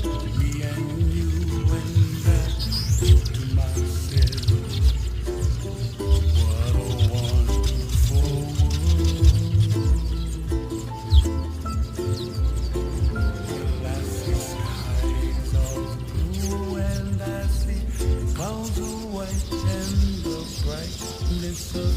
Me and you and that to myself. What a wonderful world. I see skies of blue and I see clouds of white and the brightness of